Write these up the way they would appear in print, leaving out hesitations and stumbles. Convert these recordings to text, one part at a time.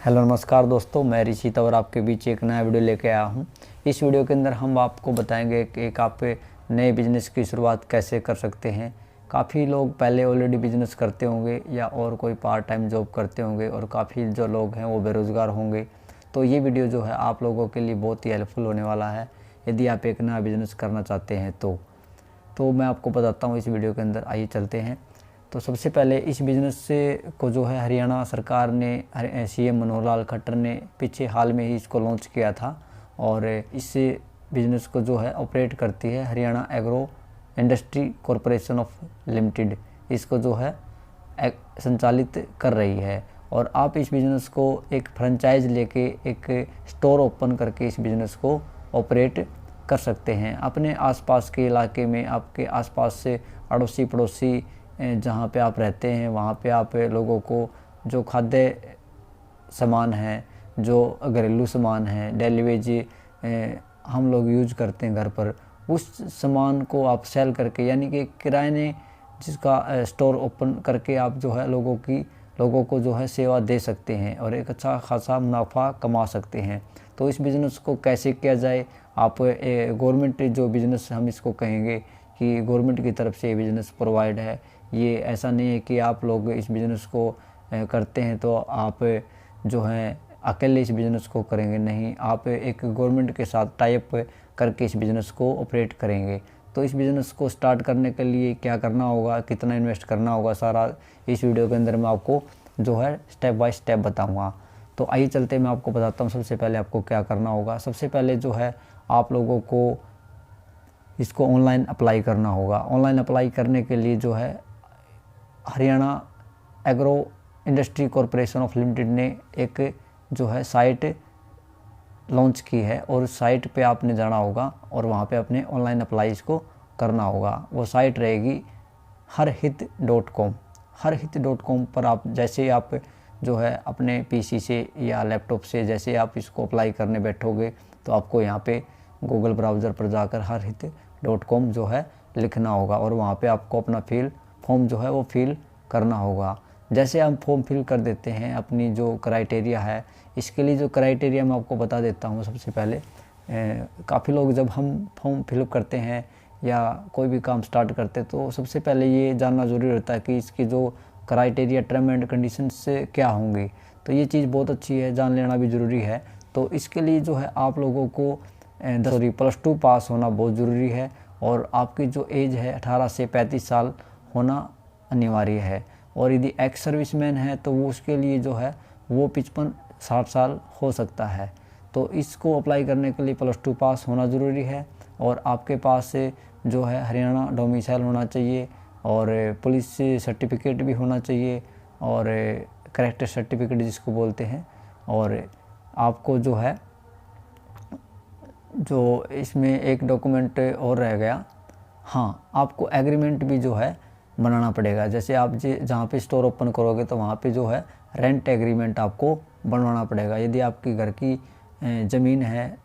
Hello नमस्कार दोस्तों, मैं ऋषि तंवर आपके बीच एक नया वीडियो लेके आया हूँ। इस वीडियो के अंदर हम आपको बताएंगे कि एक आप नए बिज़नेस की शुरुआत कैसे कर सकते हैं। काफ़ी लोग पहले ऑलरेडी बिज़नेस करते होंगे या और कोई पार्ट टाइम जॉब करते होंगे और काफ़ी जो लोग हैं वो बेरोज़गार होंगे। तो ये वीडियो जो है आप लोगों के लिए बहुत ही हेल्पफुल होने वाला है यदि आप एक नया बिज़नेस करना चाहते हैं तो मैं आपको बताता हूँ इस वीडियो के अंदर। आइए चलते हैं। तो सबसे पहले इस बिज़नेस से को जो है हरियाणा सरकार ने सीएम मनोहर लाल खट्टर ने पीछे हाल में ही इसको लॉन्च किया था और इस बिज़नेस को जो है ऑपरेट करती है Haryana agro industry corporation of limited. इसको जो है संचालित कर रही है और आप इस बिज़नेस को एक फ्रेंचाइज लेके एक स्टोर ओपन करके इस बिज़नेस को ऑपरेट कर सकते हैं। अपने आसपास के इलाके में आपके आसपास से अड़ोसी पड़ोसी जहाँ पे आप रहते हैं वहाँ पे आप लोगों को जो खाद्य सामान है, जो घरेलू सामान है, डेली वेज हम लोग यूज करते हैं घर पर, उस सामान को आप सेल करके यानी कि किराए जिसका स्टोर ओपन करके आप जो है लोगों को जो है सेवा दे सकते हैं और एक अच्छा खासा मुनाफा कमा सकते हैं। तो इस बिज़नेस को कैसे किया जाए, आप गवर्नमेंट जो बिज़नेस हम इसको कहेंगे कि गवर्नमेंट की तरफ से ये बिज़नेस प्रोवाइड है। ये ऐसा नहीं है कि आप लोग इस बिज़नेस को करते हैं तो आप जो हैं अकेले इस बिज़नेस को करेंगे, नहीं, आप एक गवर्नमेंट के साथ टाई अप करके इस बिज़नेस को ऑपरेट करेंगे। तो इस बिज़नेस को स्टार्ट करने के लिए क्या करना होगा, कितना इन्वेस्ट करना होगा, सारा इस वीडियो के अंदर मैं आपको जो है स्टेप बाय स्टेप बताऊँगा। तो आइए चलते मैं आपको बताता हूँ सबसे पहले आपको क्या करना होगा। सबसे पहले जो है आप लोगों को इसको ऑनलाइन अप्लाई करना होगा। ऑनलाइन अप्लाई करने के लिए जो है Haryana agro industry corporation of limited ने एक जो है साइट लॉन्च की है और उस साइट पे आपने जाना होगा और वहाँ पे अपने ऑनलाइन अप्लाई इसको करना होगा। वो साइट रहेगी harhit.com। harhit.com पर आप जैसे आप जो है अपने पीसी से या लैपटॉप से जैसे आप इसको अप्लाई करने बैठोगे तो आपको यहाँ पे गूगल ब्राउज़र पर जाकर harhit.com जो है लिखना होगा और वहाँ पे आपको अपना फॉर्म जो है वो फिल करना होगा। जैसे हम फॉर्म फिल कर देते हैं, अपनी जो क्राइटेरिया है, इसके लिए जो क्राइटेरिया मैं आपको बता देता हूँ। सबसे पहले काफ़ी लोग जब हम फॉर्म फिलअप करते हैं या कोई भी काम स्टार्ट करते हैं तो सबसे पहले ये जानना ज़रूरी होता है कि इसकी जो क्राइटेरिया टर्म एंड कंडीशंस क्या होंगी। तो ये चीज़ बहुत अच्छी है, जान लेना भी ज़रूरी है। तो इसके लिए जो है आप लोगों को +2 पास होना बहुत ज़रूरी है और आपकी जो एज है 18 से 35 साल होना अनिवार्य है। और यदि एक्स सर्विसमैन है तो वो उसके लिए जो है वो 55-60 साल हो सकता है। तो इसको अप्लाई करने के लिए +2 पास होना ज़रूरी है और आपके पास से जो है हरियाणा डोमिसाइल होना चाहिए और पुलिस सर्टिफिकेट भी होना चाहिए और कैरेक्टर सर्टिफिकेट जिसको बोलते हैं। और आपको जो है जो इसमें एक डॉक्यूमेंट और रह गया, हाँ, आपको एग्रीमेंट भी जो है बनाना पड़ेगा। जैसे आप जहाँ पे स्टोर ओपन करोगे तो वहाँ पे जो है रेंट एग्रीमेंट आपको बनवाना पड़ेगा। यदि आपकी घर की ज़मीन है,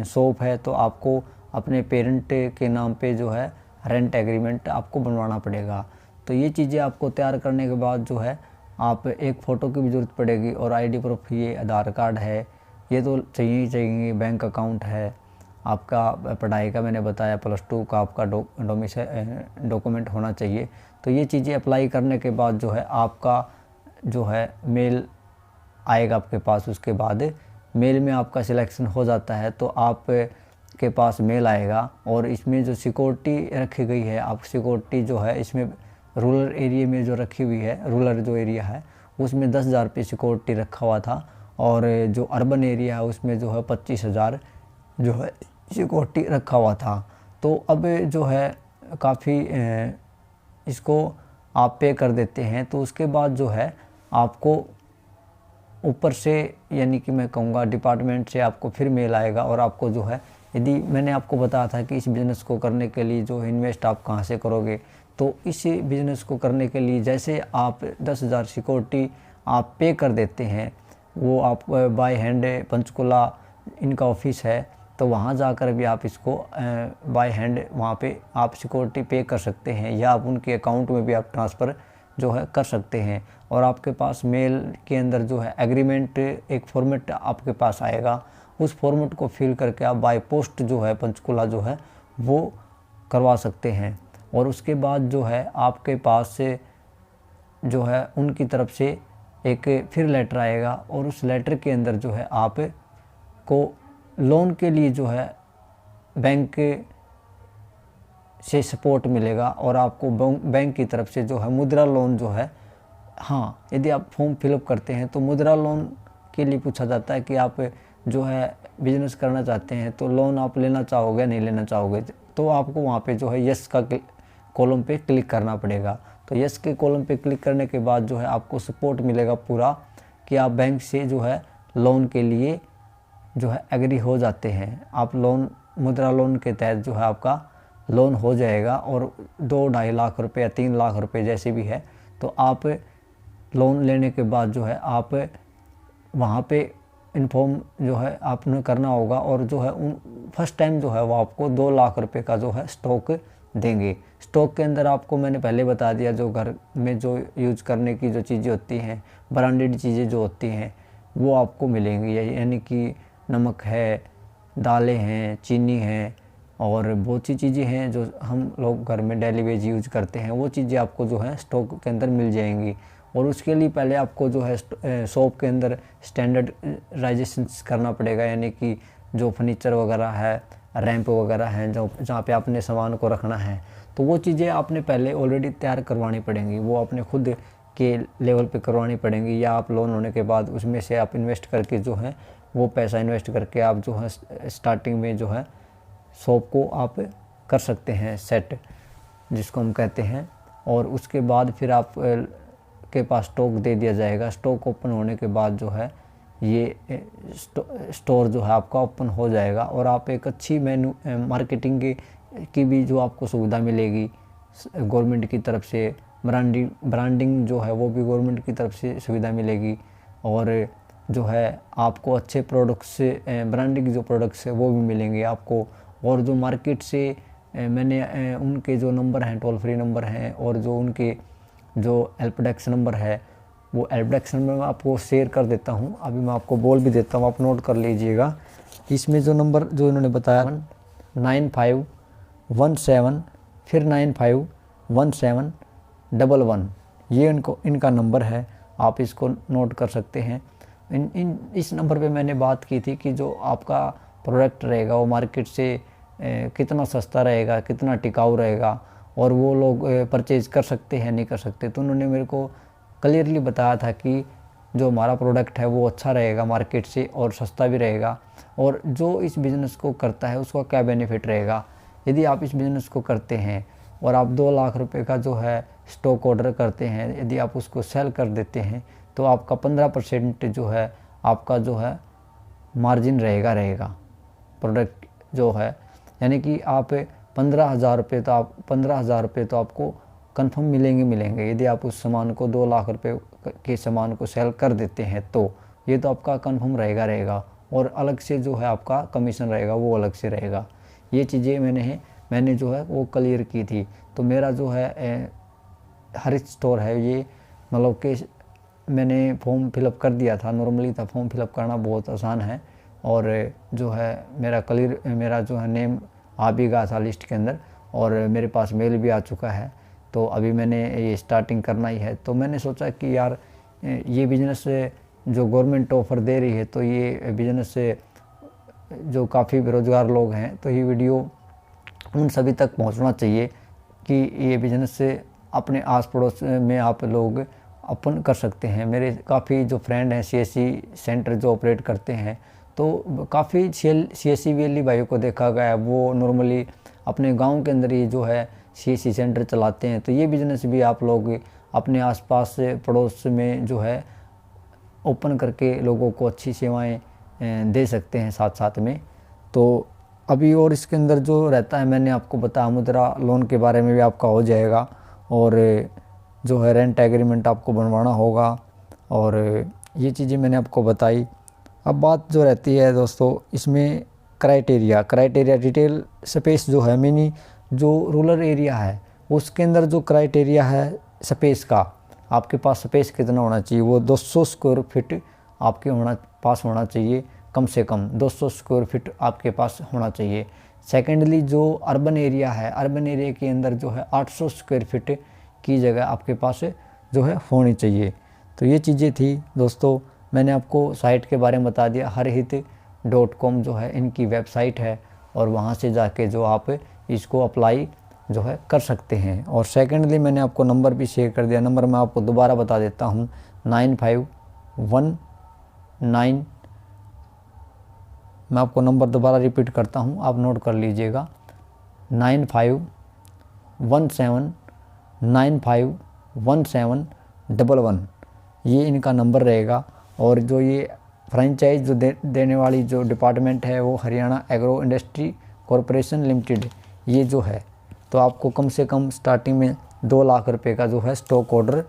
शॉप है, तो आपको अपने पेरेंट के नाम पे जो है रेंट एग्रीमेंट आपको बनवाना पड़ेगा। तो ये चीज़ें आपको तैयार करने के बाद जो है आप एक फ़ोटो की भी ज़रूरत पड़ेगी और आईडी प्रूफ, ये आधार कार्ड है, ये तो चाहिए ही चाहिए। बैंक अकाउंट है, आपका पढ़ाई का मैंने बताया, +2 का आपका डॉक्यूमेंट होना चाहिए। तो ये चीज़ें अप्लाई करने के बाद जो है आपका जो है मेल आएगा आपके पास। उसके बाद मेल में आपका सिलेक्शन हो जाता है तो आप के पास मेल आएगा और इसमें जो सिक्योरिटी रखी गई है, आप सिक्योरिटी जो है इसमें रूरल एरिया में जो रखी हुई है, रूरल जो एरिया है उसमें 10,000 रुपये सिक्योरिटी रखा हुआ था और जो अर्बन एरिया है उसमें जो है 25,000 जो है सिक्योरिटी रखा हुआ था। तो अब जो है काफ़ी इसको आप पे कर देते हैं तो उसके बाद जो है आपको ऊपर से यानी कि मैं कहूँगा डिपार्टमेंट से आपको फिर मेल आएगा और आपको जो है, यदि मैंने आपको बताया था कि इस बिज़नेस को करने के लिए जो इन्वेस्ट आप कहाँ से करोगे, तो इसी बिज़नेस को करने के लिए जैसे आप 10,000 सिक्योरिटी आप पे कर देते हैं, वो आप बाय हैंड पंचकुला इनका ऑफिस है तो वहाँ जाकर भी आप इसको बाय हैंड वहाँ पे आप सिक्योरिटी पे कर सकते हैं या आप उनके अकाउंट में भी आप ट्रांसफ़र जो है कर सकते हैं। और आपके पास मेल के अंदर जो है एग्रीमेंट एक फॉर्मेट आपके पास आएगा, उस फॉर्मेट को फिल करके आप बाय पोस्ट जो है पंचकुला जो है वो करवा सकते हैं। और उसके बाद जो है आपके पास से जो है उनकी तरफ से एक फिर लेटर आएगा, और उस लेटर के अंदर जो है आप को लोन के लिए जो है बैंक से सपोर्ट मिलेगा, और आपको बैंक की तरफ से जो है मुद्रा लोन जो है, हाँ यदि आप फॉर्म फिलअप करते हैं तो मुद्रा लोन के लिए पूछा जाता है कि आप जो है बिजनेस करना चाहते हैं तो लोन आप लेना चाहोगे नहीं लेना चाहोगे, तो आपको वहाँ पे जो है यस का कॉलम पे क्लिक करना पड़ेगा। तो यस के कॉलम पे क्लिक करने के बाद जो है आपको सपोर्ट मिलेगा पूरा कि आप बैंक से जो है लोन के लिए जो है एग्री हो जाते हैं। आप लोन मुद्रा लोन के तहत जो है आपका लोन हो जाएगा, और 2-2.5 लाख रुपए या 3 लाख रुपए जैसे भी है, तो आप लोन लेने के बाद जो है आप वहाँ पे इन्फॉर्म जो है आपने करना होगा, और जो है फर्स्ट टाइम जो है वो आपको 2 लाख रुपए का जो है स्टॉक देंगे। स्टॉक के अंदर आपको मैंने पहले बता दिया, जो घर में जो यूज करने की जो चीज़ें होती हैं, ब्रांडेड चीज़ें जो होती हैं वो आपको मिलेंगी, यानी कि नमक है, दालें हैं, चीनी है, और बहुत सी चीज़ें हैं जो हम लोग घर में डेली वेज यूज करते हैं, वो चीज़ें आपको जो है स्टॉक के अंदर मिल जाएंगी। और उसके लिए पहले आपको जो है शॉप के अंदर स्टैंडर्डाइजेशन करना पड़ेगा, यानी कि जो फर्नीचर वगैरह है, रैंप वगैरह हैं, जो जहाँ पे आपने सामान को रखना है, तो वो चीज़ें आपने पहले ऑलरेडी तैयार करवानी पड़ेंगी, वो आपने खुद के लेवल पे करवानी पड़ेंगी, या आप लोन होने के बाद उसमें से आप इन्वेस्ट करके जो है वो पैसा इन्वेस्ट करके आप जो है स्टार्टिंग में जो है शॉप को आप कर सकते हैं सेट, जिसको हम कहते हैं। और उसके बाद फिर आप के पास स्टॉक दे दिया जाएगा। स्टॉक ओपन होने के बाद जो है ये स्टोर जो है आपका ओपन हो जाएगा, और आप एक अच्छी मार्केटिंग की भी जो आपको सुविधा मिलेगी गवर्नमेंट की तरफ से। ब्रांडिंग जो है वो भी गवर्नमेंट की तरफ से सुविधा मिलेगी, और जो है आपको अच्छे प्रोडक्ट्स से ब्रांडिंग जो प्रोडक्ट्स है वो भी मिलेंगे आपको। और जो मार्केट से मैंने उनके जो नंबर हैं, टोल फ्री नंबर हैं, और जो उनके जो हेल्प डेस्क नंबर है, वो हेल्प डेस्क नंबर मैं आपको शेयर कर देता हूँ। अभी मैं आपको बोल भी देता हूँ, आप नोट कर लीजिएगा। इसमें जो नंबर जो इन्होंने बताया 9517 फिर 951711, ये इनका नंबर है, आप इसको नोट कर सकते हैं। इस नंबर पे मैंने बात की थी कि जो आपका प्रोडक्ट रहेगा वो मार्केट से कितना सस्ता रहेगा, कितना टिकाऊ रहेगा, और वो लोग परचेज़ कर सकते हैं नहीं कर सकते। तो उन्होंने मेरे को क्लियरली बताया था कि जो हमारा प्रोडक्ट है वो अच्छा रहेगा मार्केट से, और सस्ता भी रहेगा, और जो इस बिज़नेस को करता है उसका क्या बेनिफिट रहेगा। यदि आप इस बिज़नेस को करते हैं और आप 2 लाख रुपए का जो है स्टॉक ऑर्डर करते हैं, यदि आप उसको सेल कर देते हैं तो आपका 15% जो है आपका जो है मार्जिन रहेगा प्रोडक्ट जो है, यानी कि आप 15,000 रुपये तो आपको कंफर्म मिलेंगे यदि आप उस सामान को 2 लाख रुपए के सामान को सेल कर देते हैं, तो ये तो आपका कंफर्म रहेगा, और अलग से जो है आपका कमीशन रहेगा वो अलग से रहेगा। ये चीज़ें मैंने जो है वो क्लियर की थी। तो मेरा जो है हरित स्टोर है ये, मतलब कि मैंने फॉर्म फिलअप कर दिया था, नॉर्मली था फॉर्म फिलअप करना बहुत आसान है, और जो है मेरा जो है नेम आ भी गया था लिस्ट के अंदर, और मेरे पास मेल भी आ चुका है। तो अभी मैंने ये स्टार्टिंग करना ही है, तो मैंने सोचा कि यार ये बिज़नेस जो गवर्नमेंट ऑफ़र दे रही है, तो ये बिज़नेस जो काफ़ी बेरोज़गार लोग हैं, तो ये वीडियो उन सभी तक पहुंचना चाहिए कि ये बिज़नेस अपने आस पड़ोस में आप लोग अपन कर सकते हैं। मेरे काफ़ी जो फ्रेंड हैं CSC सेंटर जो ऑपरेट करते हैं, तो काफ़ी CSC VLE भाइयों को देखा गया है, वो नॉर्मली अपने गांव के अंदर ही जो है CSC सेंटर चलाते हैं। तो ये बिज़नेस भी आप लोग अपने आसपास पड़ोस में जो है ओपन करके लोगों को अच्छी सेवाएं दे सकते हैं साथ साथ में। तो अभी और इसके अंदर जो रहता है मैंने आपको बताया, मुद्रा लोन के बारे में भी आपका हो जाएगा, और जो है रेंट एग्रीमेंट आपको बनवाना होगा, और ये चीज़ें मैंने आपको बताई। अब बात जो रहती है दोस्तों, इसमें क्राइटेरिया रिटेल स्पेस जो है, मिनी जो रूरल एरिया है उसके अंदर जो क्राइटेरिया है स्पेस का, आपके पास स्पेस कितना होना चाहिए, वो 200 स्क्वायर फीट आपके पास होना चाहिए, कम से कम 200 स्क्वायर फीट आपके पास होना चाहिए। सेकेंडली जो अर्बन एरिया है, अर्बन एरिया के अंदर जो है 800 स्क्वायर फीट की जगह आपके पास जो है होनी चाहिए। तो ये चीज़ें थी दोस्तों, मैंने आपको साइट के बारे में बता दिया। हरहित.com जो है इनकी वेबसाइट है, और वहाँ से जाके जो आप इसको अप्लाई जो है कर सकते हैं। और सेकेंडली मैंने आपको नंबर भी शेयर कर दिया, नंबर मैं आपको दोबारा बता देता हूँ, 9519, मैं आपको नंबर दोबारा रिपीट करता हूँ, आप नोट कर लीजिएगा, 9517951711, ये इनका नंबर रहेगा। और जो ये फ्रेंचाइज जो देने वाली जो डिपार्टमेंट है वो Haryana agro industry corporation limited ये जो है। तो आपको कम से कम स्टार्टिंग में 2 लाख रुपए का जो है स्टॉक ऑर्डर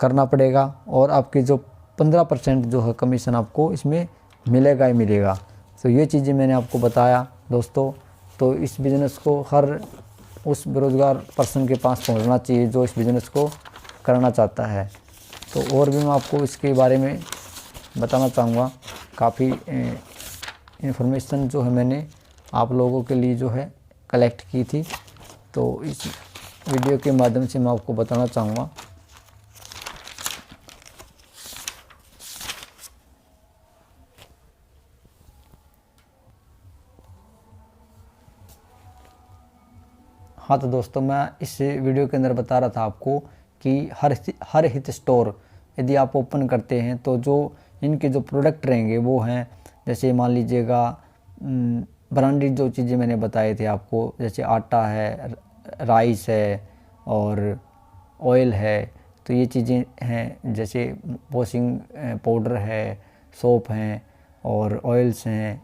करना पड़ेगा, और आपकी जो 15% जो है कमीशन आपको इसमें मिलेगा ही मिलेगा। तो ये चीज़ें मैंने आपको बताया दोस्तों। तो इस बिज़नेस को हर उस बेरोज़गार पर्सन के पास पहुंचना चाहिए जो इस बिज़नेस को करना चाहता है। तो और भी मैं आपको इसके बारे में बताना चाहूँगा, काफ़ी इन्फॉर्मेशन जो है मैंने आप लोगों के लिए जो है कलेक्ट की थी, तो इस वीडियो के माध्यम से मैं आपको बताना चाहूँगा। हाँ तो दोस्तों, मैं इस वीडियो के अंदर बता रहा था आपको कि हर हित स्टोर यदि आप ओपन करते हैं तो जो इनके जो प्रोडक्ट रहेंगे वो हैं, जैसे मान लीजिएगा ब्रांडेड जो चीज़ें मैंने बताए थे आपको, जैसे आटा है, राइस है और ऑयल है। तो ये चीज़ें हैं, जैसे वॉशिंग पाउडर है, सोप हैं और ऑयल्स हैं,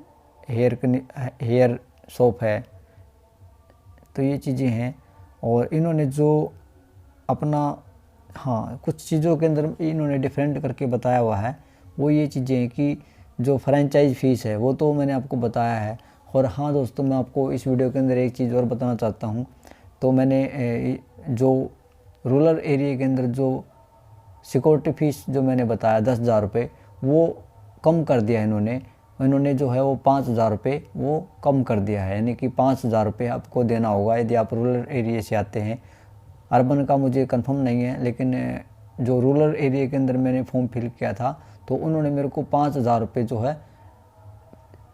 हेयर सोप है। तो ये चीज़ें हैं। और इन्होंने जो अपना कुछ चीज़ों के अंदर इन्होंने डिफरेंट करके बताया हुआ है, वो ये चीज़ें हैं कि जो फ्रेंचाइज फ़ीस है वो तो मैंने आपको बताया है। और हाँ दोस्तों, मैं आपको इस वीडियो के अंदर एक चीज़ और बताना चाहता हूँ। तो मैंने जो रूरल एरिया के अंदर जो सिक्योरिटी फ़ीस जो मैंने बताया 10,000 रुपये, वो कम कर दिया इन्होंने जो है वो 5,000 रुपये वो कम कर दिया है। यानी कि 5,000 रुपये आपको देना होगा यदि आप रूरल एरिया से आते हैं। अर्बन का मुझे कंफर्म नहीं है, लेकिन जो रूरल एरिया के अंदर मैंने फॉर्म फिल किया था तो उन्होंने मेरे को 5,000 रुपये जो है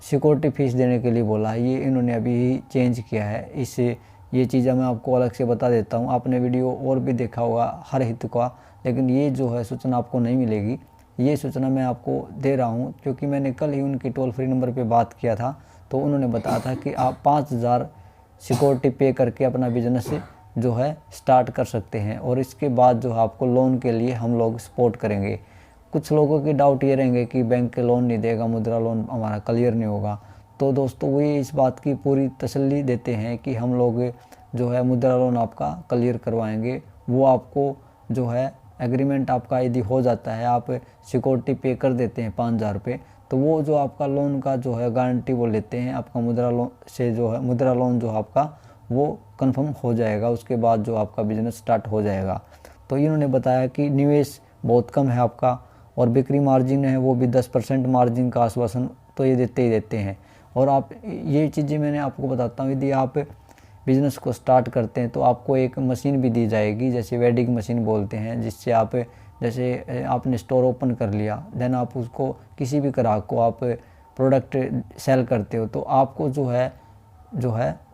सिक्योरिटी फ़ीस देने के लिए बोला है। ये इन्होंने अभी ही चेंज किया है। इससे ये चीज़ें मैं आपको अलग से बता देता हूँ। आपने वीडियो और भी देखा होगा हर हित का, लेकिन ये जो है सूचना आपको नहीं मिलेगी। ये सूचना मैं आपको दे रहा हूँ क्योंकि मैंने कल ही उनके टोल फ्री नंबर पे बात किया था, तो उन्होंने बताया था कि आप 5,000 सिक्योरिटी पे करके अपना बिजनेस जो है स्टार्ट कर सकते हैं, और इसके बाद जो है आपको लोन के लिए हम लोग सपोर्ट करेंगे। कुछ लोगों के डाउट ये रहेंगे कि बैंक के लोन नहीं देगा, मुद्रा लोन हमारा क्लियर नहीं होगा। तो दोस्तों वो इस बात की पूरी तसल्ली देते हैं कि हम लोग जो है मुद्रा लोन आपका क्लियर करवाएंगे। वो आपको जो है एग्रीमेंट आपका यदि हो जाता है, आप सिक्योरिटी पे कर देते हैं 5,000 रुपये, तो वो जो आपका लोन का जो है गारंटी वो लेते हैं। आपका मुद्रा लोन से जो है मुद्रा लोन जो आपका वो कंफर्म हो जाएगा। उसके बाद जो आपका बिज़नेस स्टार्ट हो जाएगा। तो इन्होंने बताया कि निवेश बहुत कम है आपका, और बिक्री मार्जिन है वो भी 10% मार्जिन का आश्वासन तो ये देते ही देते हैं। और आप ये चीज़ें मैंने आपको बताता हूँ, यदि आप बिज़नेस को स्टार्ट करते हैं तो आपको एक मशीन भी दी जाएगी, जैसे वेडिंग मशीन बोलते हैं, जिससे आप जैसे आपने स्टोर ओपन कर लिया, देन आप उसको किसी भी ग्राहक को आप प्रोडक्ट सेल करते हो तो आपको जो है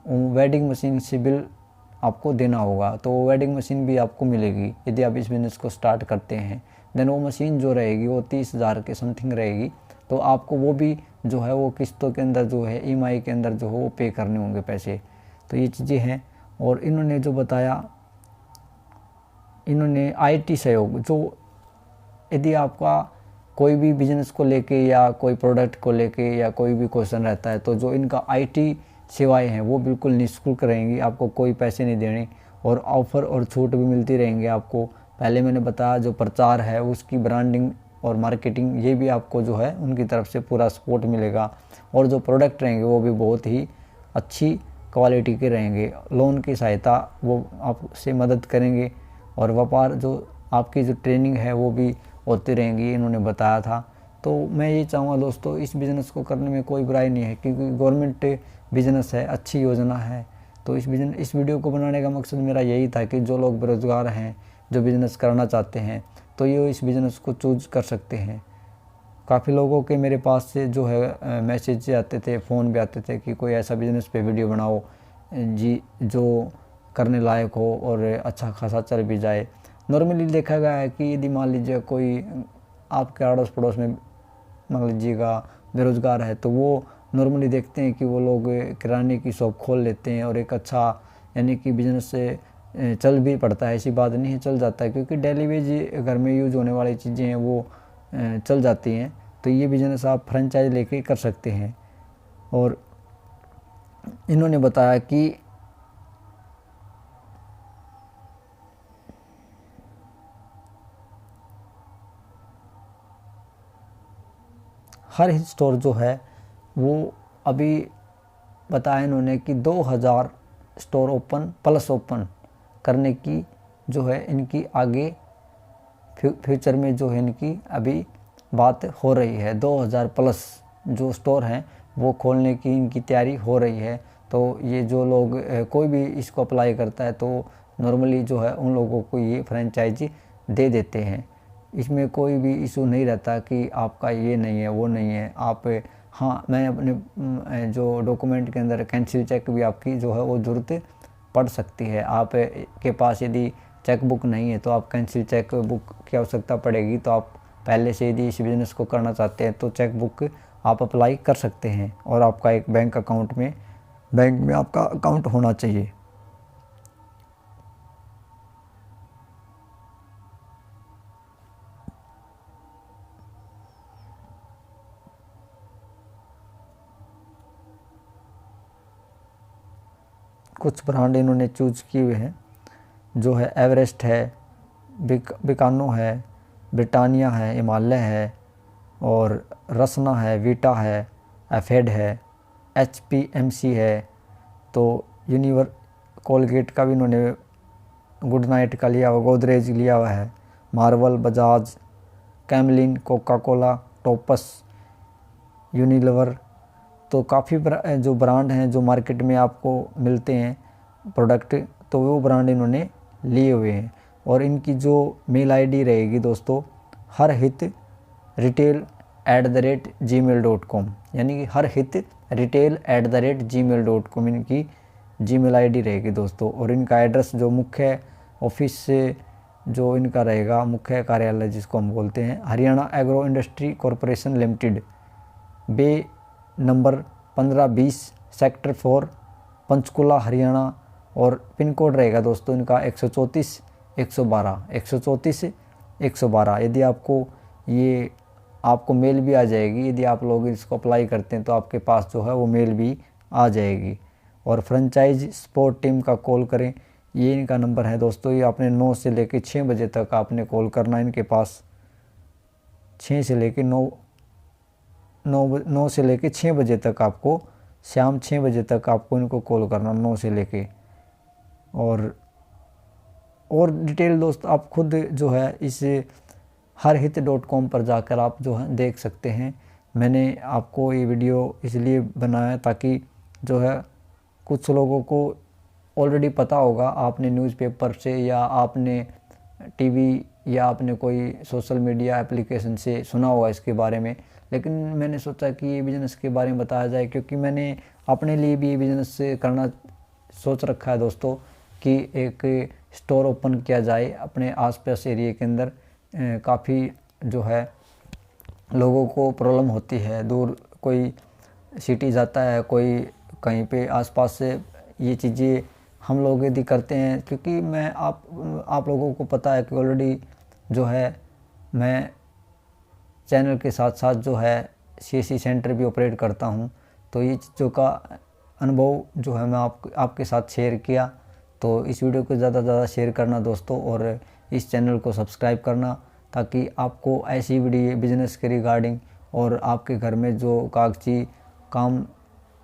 वेडिंग मशीन से बिल आपको देना होगा। तो वो वेडिंग मशीन भी आपको मिलेगी यदि आप इस बिज़नेस को स्टार्ट करते हैं। देन वो मशीन जो रहेगी वो 30,000 के समथिंग रहेगी। तो आपको वो भी जो है वो किस्तों के अंदर जो है EMI के अंदर जो है वो पे करने होंगे पैसे। तो ये चीज़ें हैं। और इन्होंने जो बताया, इन्होंने IT सहयोग, जो यदि आपका कोई भी बिज़नेस को लेके या कोई प्रोडक्ट को लेके या कोई भी क्वेश्चन रहता है, तो जो इनका IT सेवाएं हैं वो बिल्कुल निःशुल्क रहेंगी, आपको कोई पैसे नहीं देने, और ऑफ़र और छूट भी मिलती रहेंगी आपको। पहले मैंने बताया जो प्रचार है उसकी ब्रांडिंग और मार्केटिंग, ये भी आपको जो है उनकी तरफ से पूरा सपोर्ट मिलेगा। और जो प्रोडक्ट रहेंगे वो भी बहुत ही अच्छी क्वालिटी के रहेंगे। लोन की सहायता वो आपसे मदद करेंगे। और व्यापार जो आपकी जो ट्रेनिंग है वो भी होती रहेंगी, इन्होंने बताया था। तो मैं ये चाहूँगा दोस्तों, इस बिज़नेस को करने में कोई बुराई नहीं है, क्योंकि गवर्नमेंट बिज़नेस है, अच्छी योजना है। तो इस वीडियो को बनाने का मकसद मेरा यही था कि जो लोग बेरोज़गार हैं, जो बिज़नेस करना चाहते हैं, तो ये इस बिज़नेस को चूज़ कर सकते हैं। काफ़ी लोगों के मेरे पास से जो है मैसेज आते थे, फ़ोन भी आते थे कि कोई ऐसा बिज़नेस पे वीडियो बनाओ जी जो करने लायक हो और अच्छा खासा चल भी जाए। नॉर्मली देखा गया है कि यदि मान लीजिए कोई आपके अड़ोस पड़ोस में मान लीजिएगा बेरोज़गार है, तो वो नॉर्मली देखते हैं कि वो लोग किराने की शॉप खोल लेते हैं और एक अच्छा यानी कि बिज़नेस से चल भी पड़ता है, ऐसी बात नहीं है, चल जाता है, क्योंकि डेली वेज घर में यूज होने वाली चीज़ें हैं वो चल जाती हैं। तो ये बिज़नेस आप फ्रेंचाइज लेके कर सकते हैं। और इन्होंने बताया कि हर स्टोर जो है वो अभी बताया इन्होंने कि 2000 स्टोर ओपन करने की जो है इनकी आगे फ्यूचर में जो है इनकी अभी बात हो रही है। 2000 प्लस जो स्टोर हैं वो खोलने की इनकी तैयारी हो रही है। तो ये जो लोग कोई भी इसको अप्लाई करता है तो नॉर्मली जो है उन लोगों को ये फ्रेंचाइजी दे देते हैं। इसमें कोई भी इशू नहीं रहता कि आपका ये नहीं है वो नहीं है। आप हाँ, मैं अपने जो डॉक्यूमेंट के अंदर कैंसिल चेक भी आपकी जो है वो ज़रूरत पड़ सकती है। आप के पास यदि चेक बुक नहीं है तो आप कैंसिल चेक बुक की आवश्यकता पड़ेगी। तो आप पहले से यदि इस बिज़नेस को करना चाहते हैं तो चेक बुक आप अप्लाई कर सकते हैं और आपका एक बैंक में आपका अकाउंट होना चाहिए। कुछ ब्रांड इन्होंने चूज़ किए हुए हैं जो है एवरेस्ट है, बिकानो है, ब्रिटानिया है, हिमालय है और रसना है, वीटा है, एफेड है, HPMC है। तो कोलगेट का भी इन्होंने गुड नाइट का लिया हुआ, गोदरेज लिया हुआ है, Marvel, Bajaj, Camlin, Coca Cola, Topaz, Unilever. तो काफ़ी जो ब्रांड हैं जो मार्केट में आपको मिलते हैं प्रोडक्ट, तो वो ब्रांड इन्होंने लिए हुए हैं। और इनकी जो मेल आईडी रहेगी दोस्तों, harhitritel@gmail.com, यानी कि harhitritel@gmail.com इनकी जीमेल आईडी रहेगी दोस्तों। और इनका एड्रेस जो मुख्य ऑफिस से जो इनका रहेगा, मुख्य कार्यालय जिसको हम बोलते हैं, Haryana agro industry corporation limited, bay number 1520, sector 4, Panchkula, Haryana. और पिन कोड रहेगा दोस्तों इनका 134 112। यदि आपको मेल भी आ जाएगी, यदि आप लोग इसको अप्लाई करते हैं तो आपके पास जो है वो मेल भी आ जाएगी। और फ्रेंचाइज सपोर्ट टीम का कॉल करें, ये इनका नंबर है दोस्तों। ये आपने 9 से लेकर 6 बजे तक आपने कॉल करना इनके पास। 6 से लेकर 9 से लेकर 6 बजे तक आपको, शाम 6 बजे तक आपको इनको कॉल करना, 9 से लेके। और डिटेल दोस्त आप खुद जो है इस harhit.com पर जाकर आप जो है देख सकते हैं। मैंने आपको ये वीडियो इसलिए बनाया ताकि जो है कुछ लोगों को ऑलरेडी पता होगा, आपने न्यूज़पेपर से या आपने टीवी या आपने कोई सोशल मीडिया एप्लीकेशन से सुना होगा इसके बारे में, लेकिन मैंने सोचा कि ये बिज़नेस के बारे में बताया जाए, क्योंकि मैंने अपने लिए भी ये बिज़नेस करना सोच रखा है दोस्तों कि एक स्टोर ओपन किया जाए अपने आसपास एरिया के अंदर। काफ़ी जो है लोगों को प्रॉब्लम होती है, दूर कोई सिटी जाता है, कोई कहीं पे आसपास से, ये चीज़ें हम लोग यदि करते हैं, क्योंकि मैं आप लोगों को पता है कि ऑलरेडी जो है मैं चैनल के साथ साथ जो है CSC सेंटर भी ऑपरेट करता हूं। तो ये चीज़ों का अनुभव जो है मैं आपके साथ शेयर किया। तो इस वीडियो को ज़्यादा से ज़्यादा शेयर करना दोस्तों, और इस चैनल को सब्सक्राइब करना, ताकि आपको ऐसी वीडियो बिज़नेस के रिगार्डिंग और आपके घर में जो कागजी काम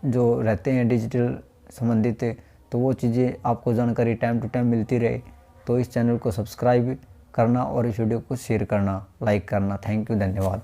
जो रहते हैं डिजिटल संबंधित, तो वो चीज़ें आपको जानकारी टाइम टू टाइम मिलती रहे। तो इस चैनल को सब्सक्राइब करना और इस वीडियो को शेयर करना, लाइक करना। थैंक यू, धन्यवाद।